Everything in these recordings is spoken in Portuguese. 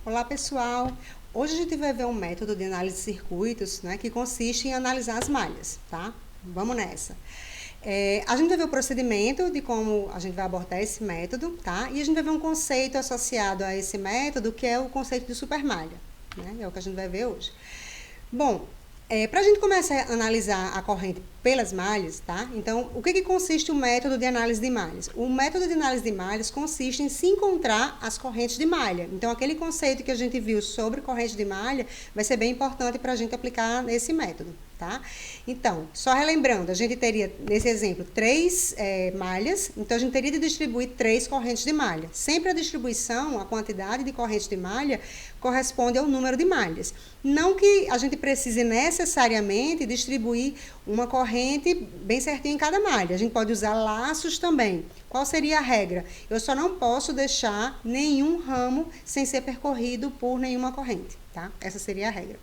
Olá, pessoal! Hoje a gente vai ver um método de análise de circuitos, né, que consiste em analisar as malhas, tá? Vamos nessa. A gente vai ver o procedimento de como a gente vai abordar esse método, tá? E a gente vai ver um conceito associado a esse método, que é o conceito de supermalha, né? É o que a gente vai ver hoje. Bom, para a gente começar a analisar a corrente pelas malhas, tá? Então, o que consiste o método de análise de malhas? O método de análise de malhas consiste em se encontrar as correntes de malha. Então, aquele conceito que a gente viu sobre corrente de malha vai ser bem importante para a gente aplicar nesse método, tá? Então, só relembrando, a gente teria, nesse exemplo, 3 malhas, então a gente teria de distribuir 3 correntes de malha. Sempre a distribuição, a quantidade de correntes de malha, corresponde ao número de malhas. Não que a gente precise necessariamente distribuir uma corrente bem certinho em cada malha. A gente pode usar laços também. Qual seria a regra? Eu só não posso deixar nenhum ramo sem ser percorrido por nenhuma corrente, tá? Essa seria a regra.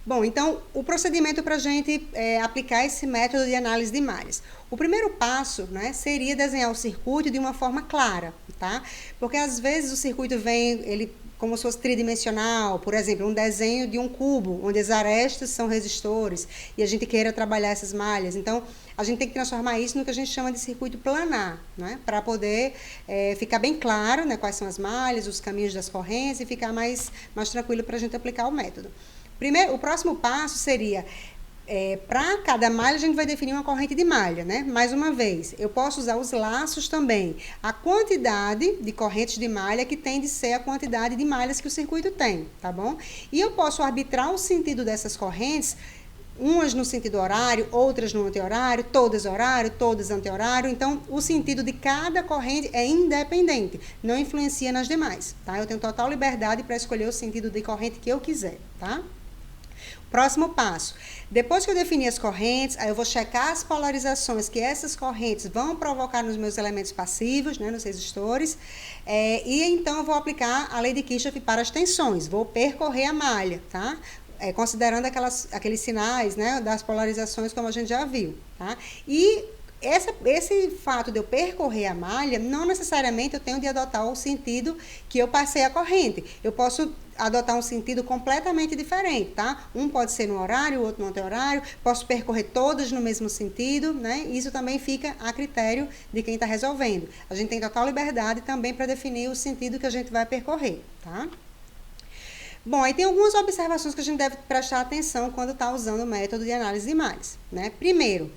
Bom, então, o procedimento para a gente aplicar esse método de análise de malhas. O primeiro passo, né, seria desenhar o circuito de uma forma clara, tá? Porque às vezes o circuito vem, ele como se fosse tridimensional, por exemplo, um desenho de um cubo, onde as arestas são resistores, e a gente queira trabalhar essas malhas. Então, a gente tem que transformar isso no que a gente chama de circuito planar, né? Para poder ficar bem claro, né, quais são as malhas, os caminhos das correntes, e ficar mais tranquilo para a gente aplicar o método. O próximo passo seria, para cada malha, a gente vai definir uma corrente de malha, né? Mais uma vez, eu posso usar os laços também. A quantidade de correntes de malha que tem de ser a quantidade de malhas que o circuito tem, tá bom? E eu posso arbitrar o sentido dessas correntes, umas no sentido horário, outras no anti-horário, todas horário, todas anti-horário. Então, o sentido de cada corrente é independente, não influencia nas demais, tá? Eu tenho total liberdade para escolher o sentido de corrente que eu quiser, tá? Próximo passo, depois que eu definir as correntes, aí eu vou checar as polarizações que essas correntes vão provocar nos meus elementos passivos, né, nos resistores, e então eu vou aplicar a lei de Kirchhoff para as tensões, vou percorrer a malha, tá? Considerando aqueles sinais, né, das polarizações, como a gente já viu, tá? E esse fato de eu percorrer a malha, não necessariamente eu tenho de adotar o sentido que eu passei a corrente. Eu posso adotar um sentido completamente diferente, tá? Um pode ser no horário, o outro no anti-horário, posso percorrer todas no mesmo sentido, né? Isso também fica a critério de quem está resolvendo. A gente tem total liberdade também para definir o sentido que a gente vai percorrer, tá? Bom, aí tem algumas observações que a gente deve prestar atenção quando está usando o método de análise de malhas, né? Primeiro,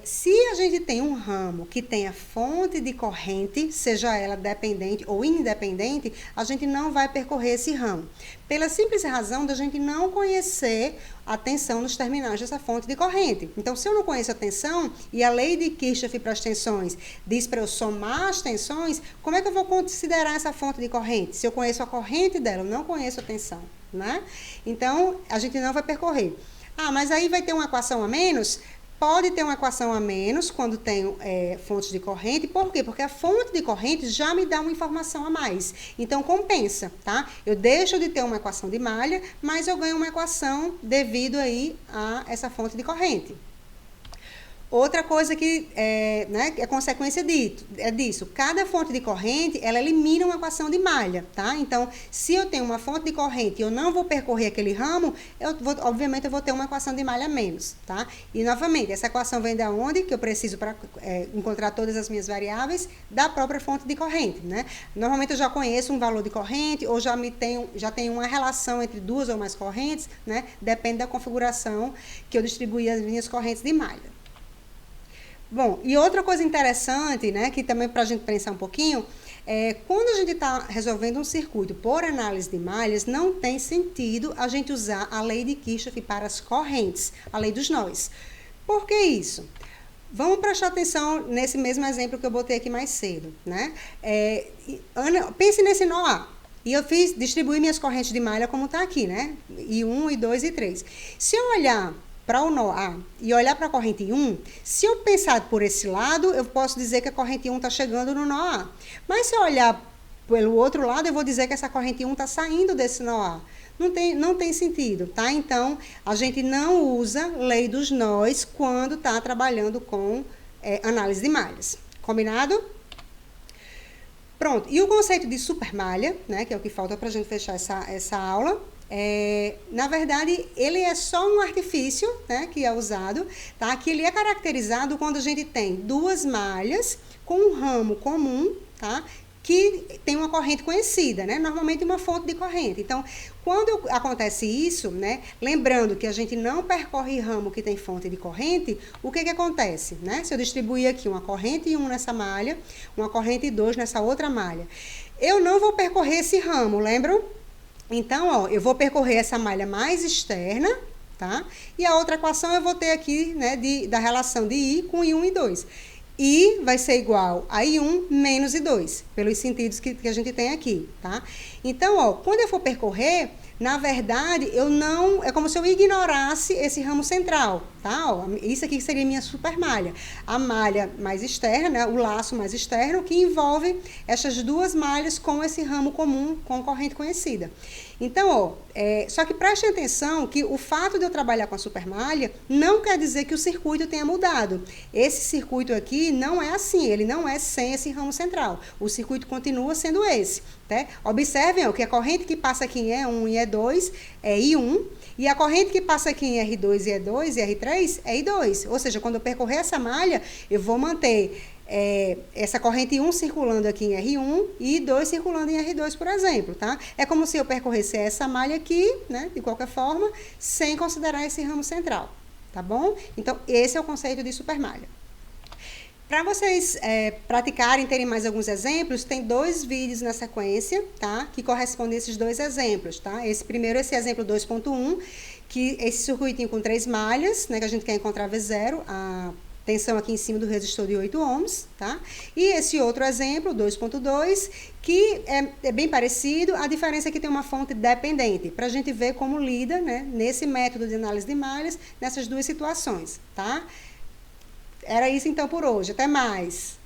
se a gente tem um ramo que tenha fonte de corrente, seja ela dependente ou independente, a gente não vai percorrer esse ramo. Pela simples razão da gente não conhecer a tensão nos terminais dessa fonte de corrente. Então, se eu não conheço a tensão, e a lei de Kirchhoff para as tensões diz para eu somar as tensões, como é que eu vou considerar essa fonte de corrente? Se eu conheço a corrente dela, eu não conheço a tensão, né? Então, a gente não vai percorrer. Ah, mas aí vai ter uma equação a menos? Pode ter uma equação a menos quando tenho fontes de corrente. Por quê? Porque a fonte de corrente já me dá uma informação a mais. Então, compensa, tá? Eu deixo de ter uma equação de malha, mas eu ganho uma equação devido aí a essa fonte de corrente. Outra coisa que é consequência disso, cada fonte de corrente, ela elimina uma equação de malha, tá? Então, se eu tenho uma fonte de corrente e eu não vou percorrer aquele ramo, obviamente eu vou ter uma equação de malha a menos, tá? E, novamente, essa equação vem de onde? Que eu preciso para encontrar todas as minhas variáveis da própria fonte de corrente, né? Normalmente eu já conheço um valor de corrente ou já tenho uma relação entre duas ou mais correntes, né? Depende da configuração que eu distribuí as minhas correntes de malha. Bom, e outra coisa interessante, né, que também para a gente pensar um pouquinho, quando a gente está resolvendo um circuito por análise de malhas, não tem sentido a gente usar a lei de Kirchhoff para as correntes, a lei dos nós. Por que isso? Vamos prestar atenção nesse mesmo exemplo que eu botei aqui mais cedo, né? Pense nesse nó A. E eu distribuí minhas correntes de malha como está aqui, né? I1, I2 e I3. Se eu olhar para o nó A e olhar para a corrente 1, se eu pensar por esse lado, eu posso dizer que a corrente 1 está chegando no nó A. Mas se eu olhar pelo outro lado, eu vou dizer que essa corrente 1 está saindo desse nó A. Não tem sentido, tá? Então, a gente não usa lei dos nós quando está trabalhando com análise de malhas. Combinado? Pronto, e o conceito de supermalha, né, que é o que falta para a gente fechar essa aula, na verdade, ele é só um artifício, né, que é usado, tá? Que ele é caracterizado quando a gente tem duas malhas com um ramo comum, tá? Que tem uma corrente conhecida, né? Normalmente uma fonte de corrente. Então, quando acontece isso, né? Lembrando que a gente não percorre ramo que tem fonte de corrente, o que acontece, né? Se eu distribuir aqui uma corrente 1 nessa malha, uma corrente 2 nessa outra malha, eu não vou percorrer esse ramo, lembram? Então, ó, eu vou percorrer essa malha mais externa, tá? E a outra equação eu vou ter aqui, né, da relação de I com I1 e 2. I vai ser igual a I1 menos I2, pelos sentidos que a gente tem aqui, tá? Então, ó, quando eu for percorrer, na verdade, é como se eu ignorasse esse ramo central, tá? Ó, isso aqui seria minha supermalha. A malha mais externa, né, o laço mais externo, que envolve essas duas malhas com esse ramo comum, com corrente conhecida. Então, ó, só que prestem atenção que o fato de eu trabalhar com a supermalha não quer dizer que o circuito tenha mudado. Esse circuito aqui não é assim, ele não é sem esse ramo central. O circuito continua sendo esse. Né? Observem ó, que a corrente que passa aqui em E1 e E2 é I1, e a corrente que passa aqui em R2 e E2 e R3 é I2. Ou seja, quando eu percorrer essa malha, eu vou manter essa corrente 1 circulando aqui em R1 e 2 circulando em R2, por exemplo, tá? É como se eu percorresse essa malha aqui, né, de qualquer forma, sem considerar esse ramo central, tá bom? Então, esse é o conceito de supermalha. Para vocês praticarem, terem mais alguns exemplos, tem 2 vídeos na sequência, tá? Que correspondem a esses 2 exemplos, tá? Esse exemplo 2.1, que esse circuitinho com 3 malhas, né, que a gente quer encontrar V0, a tensão aqui em cima do resistor de 8 ohms, tá? E esse outro exemplo, 2.2, que é bem parecido, a diferença é que tem uma fonte dependente, para a gente ver como lida, né, nesse método de análise de malhas, nessas 2 situações, tá? Era isso então por hoje, até mais!